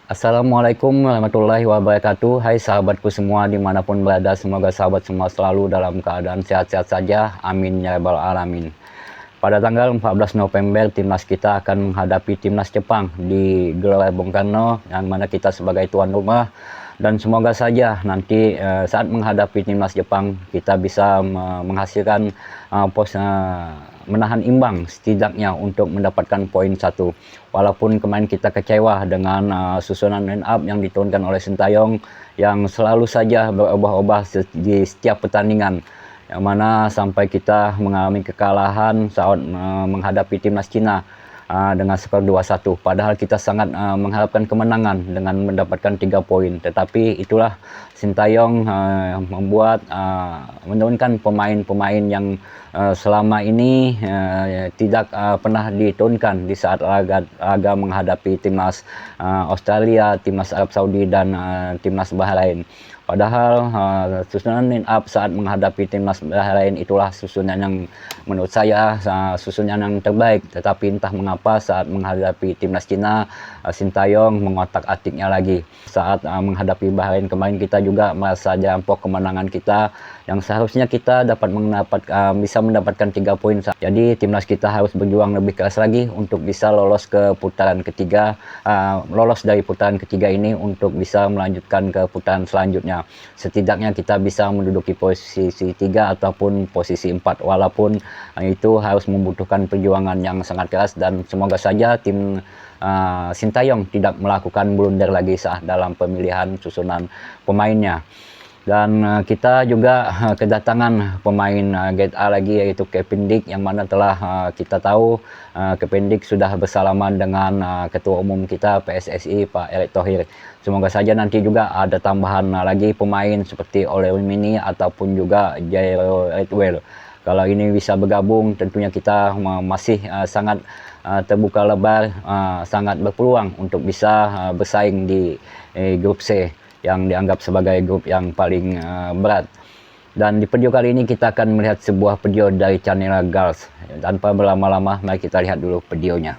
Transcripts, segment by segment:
Assalamualaikum warahmatullahi wabarakatuh. Hai sahabatku semua dimanapun berada, semoga sahabat semua selalu dalam keadaan sehat-sehat saja. Amin ya rabbal alamin. Pada tanggal 14 November, timnas kita akan menghadapi timnas Jepang di Gelora Bung Karno, yang mana kita sebagai tuan rumah. Dan semoga saja nanti saat menghadapi timnas Jepang kita bisa menghasilkan menahan imbang setidaknya untuk mendapatkan poin satu. Walaupun kemarin kita kecewa dengan susunan line up yang diturunkan oleh Sintayong yang selalu saja berubah-ubah di setiap pertandingan, yang mana sampai kita mengalami kekalahan saat menghadapi timnas Cina dengan skor 2-1. Padahal kita sangat mengharapkan kemenangan dengan mendapatkan 3 poin. Tetapi itulah Sintayong menurunkan pemain-pemain yang selama ini tidak pernah diturunkan di saat laga menghadapi timnas Australia, timnas Arab Saudi, dan timnas Bahrain. Padahal susunan line up saat menghadapi timnas Bahrain itulah susunan yang menurut saya susunan yang terbaik. Tetapi entah mengapa saat menghadapi timnas Cina, Sintayong mengotak-atiknya lagi. Saat menghadapi Bahrain kemarin kita juga merasa jerampok kemenangan kita yang seharusnya kita bisa mendapatkan 3 poin. Jadi timnas kita harus berjuang lebih keras lagi untuk bisa lolos ke putaran ketiga, lolos dari putaran ketiga ini untuk bisa melanjutkan ke putaran selanjutnya. Setidaknya kita bisa menduduki posisi 3 ataupun posisi 4, walaupun itu harus membutuhkan perjuangan yang sangat keras, dan semoga saja tim Sintayong tidak melakukan blunder lagi saat dalam pemilihan susunan pemainnya. Dan kita juga kedatangan pemain grade A lagi, yaitu Kevin Dick, yang mana telah kita tahu Kevin Dick sudah bersalaman dengan Ketua Umum kita PSSI Pak Erick Thohir. Semoga saja nanti juga ada tambahan lagi pemain seperti Ole Mini ataupun juga Jairo Redwell. Kalau ini bisa bergabung, tentunya kita masih sangat terbuka lebar, sangat berpeluang untuk bisa bersaing di grup C yang dianggap sebagai grup yang paling berat. Dan di video kali ini kita akan melihat sebuah video dari channel Girls. Tanpa berlama-lama, mari kita lihat dulu videonya.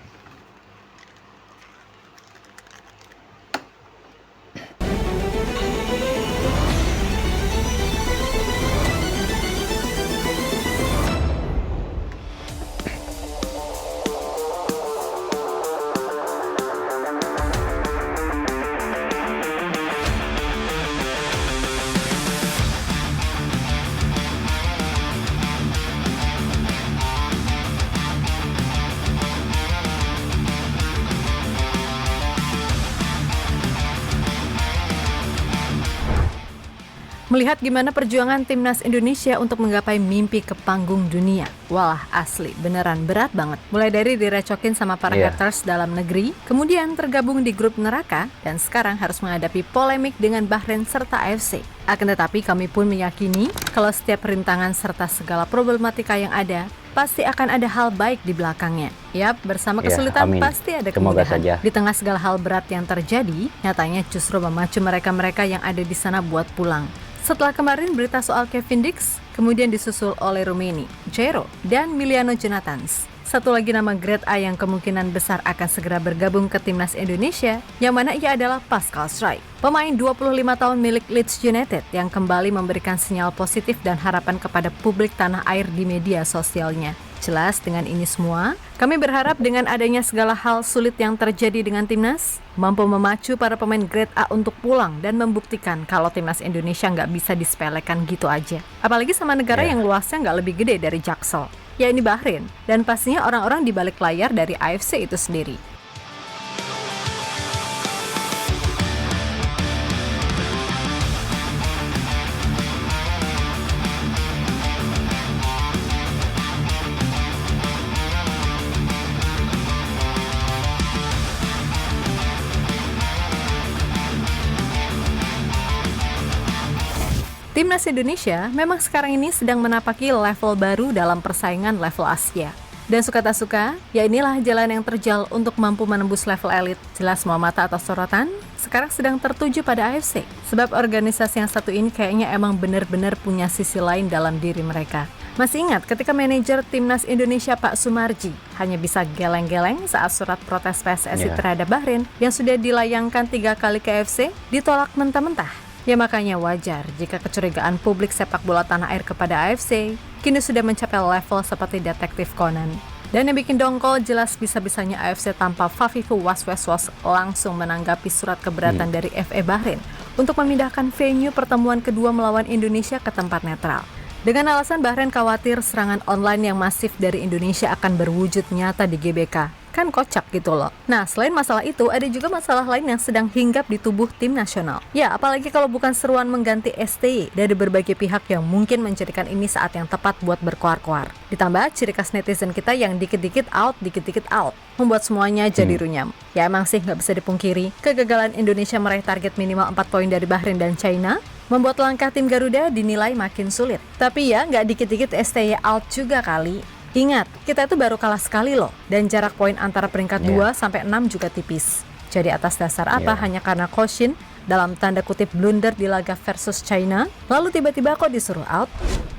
Melihat gimana perjuangan timnas Indonesia untuk menggapai mimpi ke panggung dunia. Walah, asli, beneran berat banget. Mulai dari direcokin sama para haters dalam negeri, kemudian tergabung di grup neraka, dan sekarang harus menghadapi polemik dengan Bahrain serta AFC. Akan tetapi kami pun meyakini kalau setiap rintangan serta segala problematika yang ada, pasti akan ada hal baik di belakangnya. Yap, bersama kesulitan pasti ada kemudahan. Di tengah segala hal berat yang terjadi, nyatanya justru memacu mereka-mereka yang ada di sana buat pulang. Setelah kemarin berita soal Kevin Dick, kemudian disusul oleh Rumeni, Jairo, dan Miliano Jonathans. Satu lagi nama grade A yang kemungkinan besar akan segera bergabung ke timnas Indonesia, yang mana ia adalah Pascal Struijk, pemain 25 tahun milik Leeds United yang kembali memberikan sinyal positif dan harapan kepada publik tanah air di media sosialnya. Jelas dengan ini semua, kami berharap dengan adanya segala hal sulit yang terjadi dengan timnas, mampu memacu para pemain grade A untuk pulang dan membuktikan kalau timnas Indonesia nggak bisa disepelekan gitu aja. Apalagi sama negara yang luasnya nggak lebih gede dari Jaksel, yakni Bahrain, dan pastinya orang-orang di balik layar dari AFC itu sendiri. Timnas Indonesia memang sekarang ini sedang menapaki level baru dalam persaingan level Asia. Dan suka tak suka, ya inilah jalan yang terjal untuk mampu menembus level elit. Jelas semua mata atau sorotan sekarang sedang tertuju pada AFC. Sebab organisasi yang satu ini kayaknya emang benar-benar punya sisi lain dalam diri mereka. Masih ingat ketika manajer Timnas Indonesia Pak Sumarji hanya bisa geleng-geleng saat surat protes PSSI terhadap Bahrain yang sudah dilayangkan 3 kali ke AFC ditolak mentah-mentah. Ya makanya wajar jika kecurigaan publik sepak bola tanah air kepada AFC kini sudah mencapai level seperti detektif Conan. Dan yang bikin dongkol jelas bisa-bisanya AFC tanpa Fafifu Was-Was langsung menanggapi surat keberatan dari FA Bahrain untuk memindahkan venue pertemuan kedua melawan Indonesia ke tempat netral. Dengan alasan Bahrain khawatir serangan online yang masif dari Indonesia akan berwujud nyata di GBK. Kan kocak gitu loh. Nah, selain masalah itu, ada juga masalah lain yang sedang hinggap di tubuh tim nasional. Ya, apalagi kalau bukan seruan mengganti STY dari berbagai pihak yang mungkin menjadikan ini saat yang tepat buat berkoar-koar. Ditambah ciri khas netizen kita yang dikit-dikit out, membuat semuanya jadi runyam. Ya emang sih nggak bisa dipungkiri, kegagalan Indonesia meraih target minimal 4 poin dari Bahrain dan China membuat langkah tim Garuda dinilai makin sulit. Tapi ya nggak dikit-dikit STY out juga kali. Ingat, kita itu baru kalah sekali loh, dan jarak poin antara peringkat 2 sampai 6 juga tipis. Jadi atas dasar apa? Hanya karena Koshin dalam tanda kutip blunder di laga versus China, lalu tiba-tiba kok disuruh out?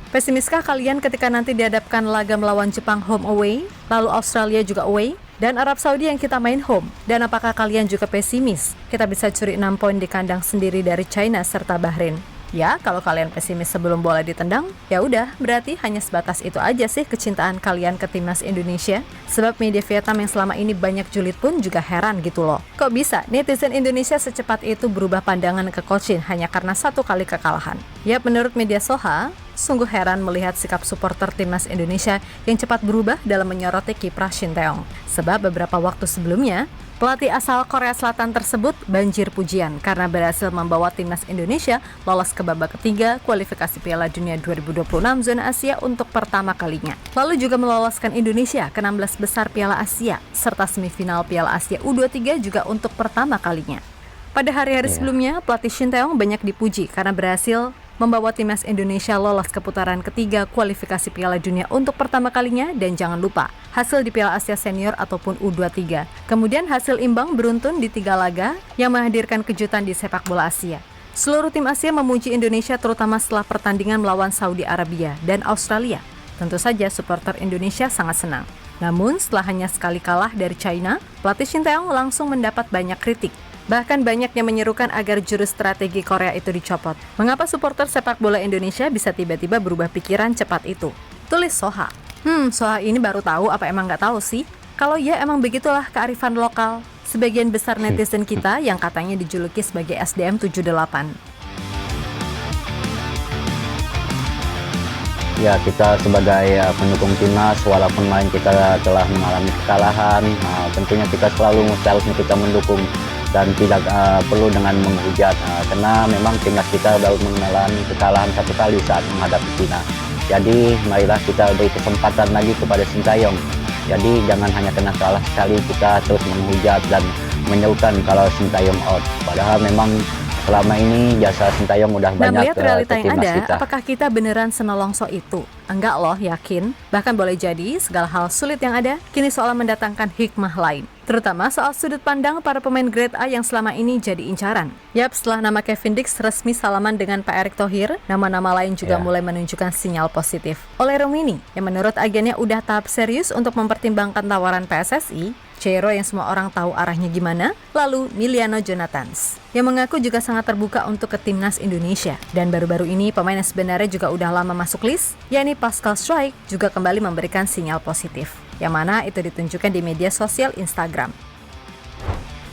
Pesimiskah kalian ketika nanti dihadapkan laga melawan Jepang home away, lalu Australia juga away, dan Arab Saudi yang kita main home? Dan apakah kalian juga pesimis kita bisa curi 6 poin di kandang sendiri dari China serta Bahrain? Ya, kalau kalian pesimis sebelum bola ditendang, ya udah, berarti hanya sebatas itu aja sih kecintaan kalian ke timnas Indonesia. Sebab media Vietnam yang selama ini banyak julid pun juga heran gitu loh. Kok bisa netizen Indonesia secepat itu berubah pandangan ke Kocin hanya karena 1 kali kekalahan? Ya, menurut media Soha, sungguh heran melihat sikap supporter timnas Indonesia yang cepat berubah dalam menyoroti kiprah Shin Tae-yong. Sebab beberapa waktu sebelumnya, pelatih asal Korea Selatan tersebut banjir pujian karena berhasil membawa timnas Indonesia lolos ke babak ketiga kualifikasi Piala Dunia 2026 zona Asia untuk pertama kalinya. Lalu juga meloloskan Indonesia ke 16 besar Piala Asia serta semifinal Piala Asia U23 juga untuk pertama kalinya. Pada hari-hari sebelumnya, pelatih Shin Tae-yong banyak dipuji karena berhasil membawa timnas Indonesia lolos ke putaran ketiga kualifikasi Piala Dunia untuk pertama kalinya, dan jangan lupa hasil di Piala Asia Senior ataupun U23. Kemudian hasil imbang beruntun di 3 laga yang menghadirkan kejutan di sepak bola Asia. Seluruh tim Asia memuji Indonesia terutama setelah pertandingan melawan Saudi Arabia dan Australia. Tentu saja supporter Indonesia sangat senang. Namun setelah hanya sekali kalah dari China, pelatih Shin Tae-yong langsung mendapat banyak kritik. Bahkan banyak yang menyerukan agar jurus strategi Korea itu dicopot. Mengapa supporter sepak bola Indonesia bisa tiba-tiba berubah pikiran cepat itu? Tulis Soha. Soha ini baru tahu apa emang nggak tahu sih? Kalau ya emang begitulah kearifan lokal. Sebagian besar netizen kita yang katanya dijuluki sebagai SDM 78. Ya, kita sebagai pendukung timnas, walaupun main kita telah mengalami kekalahan, tentunya kita selalu seharusnya kita mendukung dan tidak perlu dengan menghujat, karena memang timnas kita baru mengalami kekalahan 1 kali saat menghadapi China. Jadi marilah kita beri kesempatan lagi kepada Shin Tae-yong. Jadi jangan hanya kena kalah sekali kita terus menghujat dan menyerukan kalau Shin Tae-yong out. Padahal memang selama ini jasa Shin Tae-yong udah banyak melihat realita ke yang timnas ada, kita. apakah kita beneran senolongso itu? Enggak loh, yakin. Bahkan boleh jadi segala hal sulit yang ada kini soal mendatangkan hikmah lain. Terutama soal sudut pandang para pemain grade A yang selama ini jadi incaran. Yap, setelah nama Kevin Dix resmi salaman dengan Pak Erick Thohir, nama-nama lain juga mulai menunjukkan sinyal positif. Oleh Romini, yang menurut agennya udah tahap serius untuk mempertimbangkan tawaran PSSI, Cero yang semua orang tahu arahnya gimana, lalu Miliano Jonathans, yang mengaku juga sangat terbuka untuk ke timnas Indonesia. Dan baru-baru ini pemain yang sebenarnya juga udah lama masuk list, yakni Pascal Struijk, juga kembali memberikan sinyal positif, yang mana itu ditunjukkan di media sosial Instagram.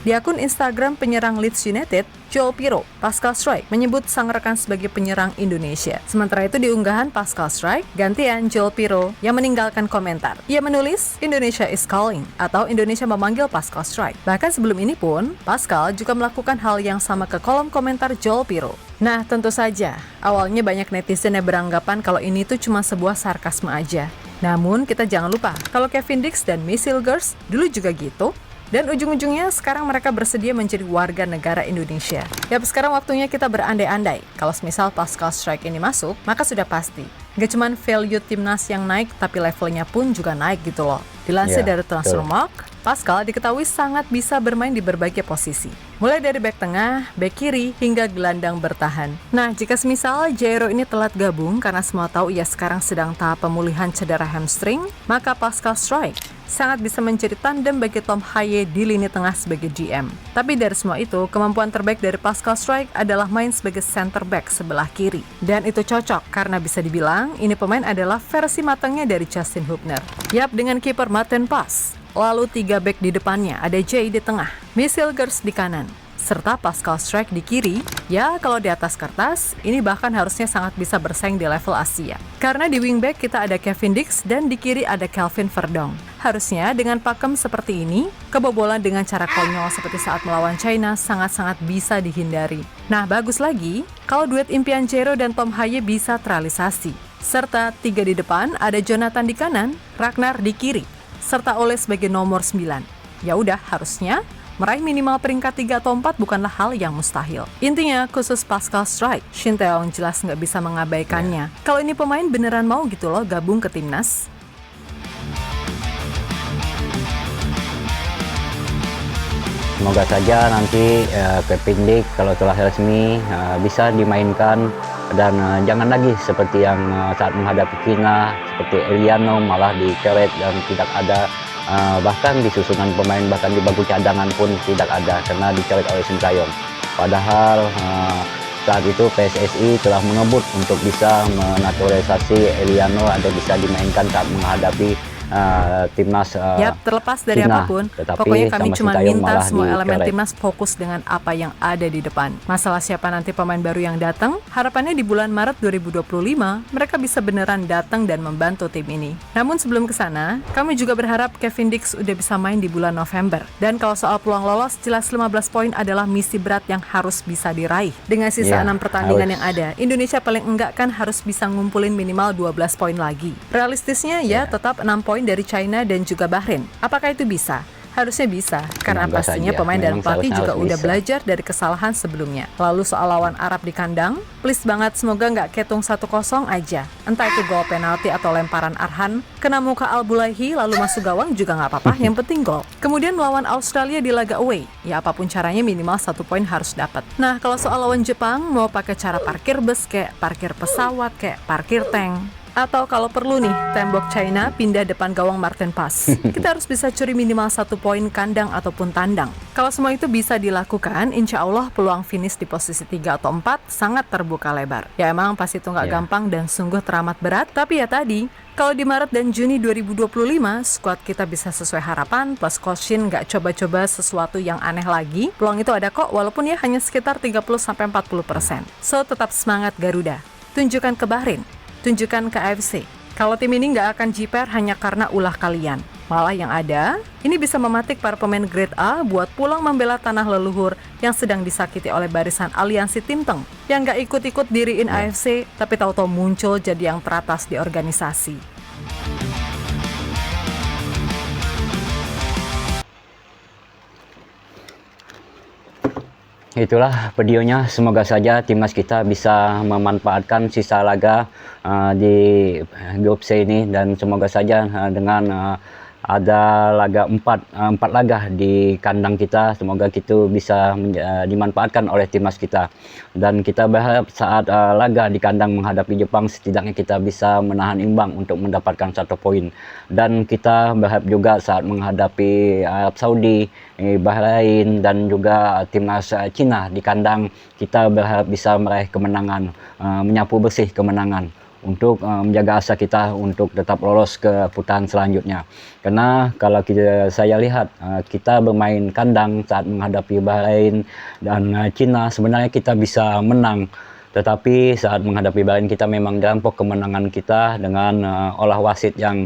Di akun Instagram penyerang Leeds United, Joel Piro, Pascal Struijk menyebut sang rekan sebagai penyerang Indonesia. Sementara itu di unggahan Pascal Struijk, gantian Joel Piro yang meninggalkan komentar. Ia menulis, Indonesia is calling, atau Indonesia memanggil Pascal Struijk. Bahkan sebelum ini pun, Pascal juga melakukan hal yang sama ke kolom komentar Joel Piro. Nah, tentu saja, awalnya banyak netizen yang beranggapan kalau ini tuh cuma sebuah sarkasme aja. Namun, kita jangan lupa, kalau Kevin Dix dan Miss Hilgers dulu juga gitu. Dan ujung-ujungnya sekarang mereka bersedia menjadi warga negara Indonesia. Yap, sekarang waktunya kita berandai-andai. Kalau semisal Pascal Struijk ini masuk, maka sudah pasti. Gak cuman value timnas yang naik, tapi levelnya pun juga naik gitu loh. Dilansir dari Transfermarkt, Pascal diketahui sangat bisa bermain di berbagai posisi. mulai dari bek tengah, bek kiri, hingga gelandang bertahan. Nah, jika semisal Jairo ini telat gabung karena semua tahu ia sekarang sedang tahap pemulihan cedera hamstring, maka Pascal Struijk sangat bisa menjadi tandem bagi Tom Hye di lini tengah sebagai GM. Tapi dari semua itu, kemampuan terbaik dari Pascal Struijk adalah main sebagai center back sebelah kiri. Dan itu cocok karena bisa dibilang ini pemain adalah versi matangnya dari Justin Hubner. Yap, dengan kiper Maarten Pas. Lalu 3 bek di depannya, ada Jay di tengah, Misselgers di kanan, serta Pascal Struijk di kiri. Ya, kalau di atas kertas, ini bahkan harusnya sangat bisa bersaing di level Asia. Karena di wingback kita ada Kevin Dix dan di kiri ada Kelvin Verdong. Harusnya dengan pakem seperti ini, kebobolan dengan cara konyol seperti saat melawan China sangat-sangat bisa dihindari. Nah, bagus lagi kalau duet impian Jairo dan Tom Hye bisa terrealisasi. Serta 3 di depan ada Jonathan di kanan, Ragnar di kiri, serta Ole sebagai nomor 9. Ya udah, harusnya meraih minimal peringkat 3 atau 4 bukanlah hal yang mustahil. Intinya, khusus Pascal Struijk, Shin Tae-yong jelas nggak bisa mengabaikannya. Kalau ini pemain beneran mau gitu loh gabung ke timnas. Semoga saja nanti Kevin Dix kalau telah resmi bisa dimainkan dan jangan lagi seperti yang saat menghadapi China seperti Eliano malah dicoret dan tidak ada, bahkan di susunan pemain bahkan di bangku cadangan pun tidak ada karena dicoret oleh Shin Tae-yong. Padahal saat itu PSSI telah mengebut untuk bisa menaturalisasi Eliano agar bisa dimainkan saat menghadapi timnas Yap, terlepas dari China. apapun, Tetapi pokoknya kami sama cuma Shin Tae-yong minta malah semua elemen dicoret. timnas fokus dengan apa yang ada di depan. Masalah siapa nanti pemain baru yang datang, harapannya di bulan Maret 2025 mereka bisa beneran datang dan membantu tim ini. Namun sebelum ke sana, kami juga berharap Kevin Dix udah bisa main di bulan November. Dan kalau soal peluang lolos, jelas 15 poin adalah misi berat yang harus bisa diraih. Dengan sisa 6 pertandingan yang ada, Indonesia paling enggak kan harus bisa ngumpulin minimal 12 poin lagi. Realistisnya ya tetap 6 poin dari China dan juga Bahrain. Apakah itu bisa? Harusnya bisa, karena Semoga pastinya saja. pemain dan Memang pelatih seharusnya juga harus udah bisa. belajar dari kesalahan sebelumnya. Lalu soal lawan Arab di kandang, please banget semoga nggak ketung 1-0 aja. Entah itu gol penalti atau lemparan Arhan, kena muka Al-Bulaihi lalu masuk gawang juga nggak apa-apa, yang penting gol. Kemudian melawan Australia di laga away, ya apapun caranya minimal 1 poin harus dapat. Nah, kalau soal lawan Jepang, mau pakai cara parkir bus kayak parkir pesawat kayak parkir tank. Atau kalau perlu nih, tembok China pindah depan gawang Maarten Pas. Kita harus bisa curi minimal 1 poin kandang ataupun tandang. Kalau semua itu bisa dilakukan, insya Allah peluang finish di posisi 3 atau 4 sangat terbuka lebar. Ya emang pas itu nggak gampang dan sungguh teramat berat, tapi ya tadi, kalau di Maret dan Juni 2025, skuad kita bisa sesuai harapan, plus Coach Shin nggak coba-coba sesuatu yang aneh lagi, peluang itu ada kok, walaupun ya hanya sekitar 30-40%. So, tetap semangat Garuda. Tunjukkan ke Bahrain. Tunjukkan ke AFC. Kalau tim ini nggak akan jiper hanya karena ulah kalian. Malah yang ada, ini bisa mematik para pemain grade A buat pulang membela tanah leluhur yang sedang disakiti oleh barisan aliansi Tim Teng yang nggak ikut-ikut diriin AFC, tapi tahu-tahu muncul jadi yang teratas di organisasi. Itulah videonya, semoga saja timnas kita bisa memanfaatkan sisa laga di grup C ini, dan semoga saja dengan ada laga 4 laga di kandang kita, semoga itu bisa dimanfaatkan oleh timnas kita. Dan kita berharap saat laga di kandang menghadapi Jepang setidaknya kita bisa menahan imbang untuk mendapatkan 1 poin. Dan kita berharap juga saat menghadapi Arab Saudi, Bahrain dan juga timnas Cina di kandang, kita berharap bisa meraih kemenangan, menyapu bersih kemenangan untuk menjaga asa kita untuk tetap lolos ke putaran selanjutnya. Karena kalau saya lihat kita bermain kandang saat menghadapi Bahrain dan Cina, sebenarnya kita bisa menang. Tetapi saat menghadapi Bahrain kita memang dirampok kemenangan kita dengan olah wasit yang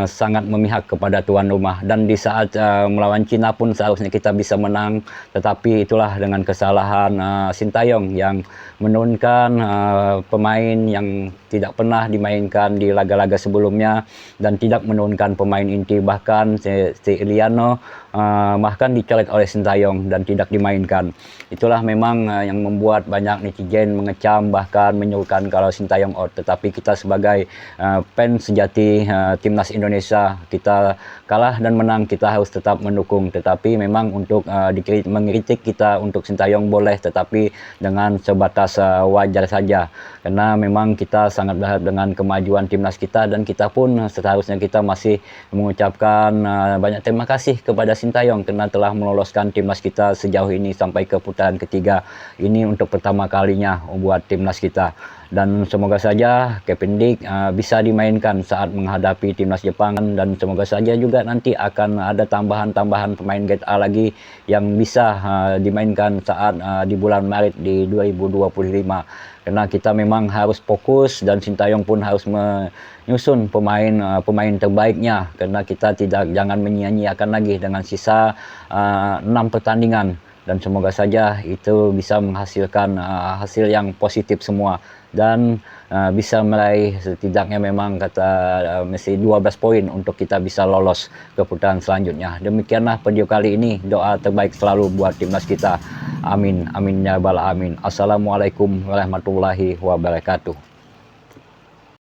sangat memihak kepada tuan rumah. Dan di saat melawan Cina pun seharusnya kita bisa menang, tetapi itulah dengan kesalahan Shin Tae-yong yang menurunkan pemain yang tidak pernah dimainkan di laga-laga sebelumnya dan tidak menurunkan pemain inti, bahkan si Eliano bahkan dicoret oleh Shin Tae-yong dan tidak dimainkan. Itulah memang yang membuat banyak netizen mengecam bahkan menyuruhkan kalau Shin Tae-yong out. Tetapi kita sebagai fans sejati timnas timnas Indonesia. Kita kalah dan menang, kita harus tetap mendukung. Tetapi memang untuk mengkritik kita untuk Sintayong boleh, tetapi dengan sebatas wajar saja. Karena memang kita sangat berharap dengan kemajuan timnas kita, dan kita pun seharusnya kita masih mengucapkan banyak terima kasih kepada Sintayong karena telah meloloskan timnas kita sejauh ini sampai ke putaran ketiga. Ini untuk pertama kalinya buat timnas kita. Dan semoga saja Kevin Dick bisa dimainkan saat menghadapi timnas Jepang, dan semoga saja juga nanti akan ada tambahan-tambahan pemain grade A lagi yang bisa dimainkan saat di bulan Maret di 2025. Karena kita memang harus fokus, dan Sintayong pun harus menyusun pemain terbaiknya, karena kita jangan menyia-nyiakan lagi dengan sisa 6 pertandingan. Dan semoga saja itu bisa menghasilkan hasil yang positif semua, dan bisa meraih setidaknya memang mesti 12 poin untuk kita bisa lolos ke putaran selanjutnya. Demikianlah video kali ini, doa terbaik selalu buat timnas kita. Amin, amin ya rabbal alamin. Assalamualaikum warahmatullahi wabarakatuh.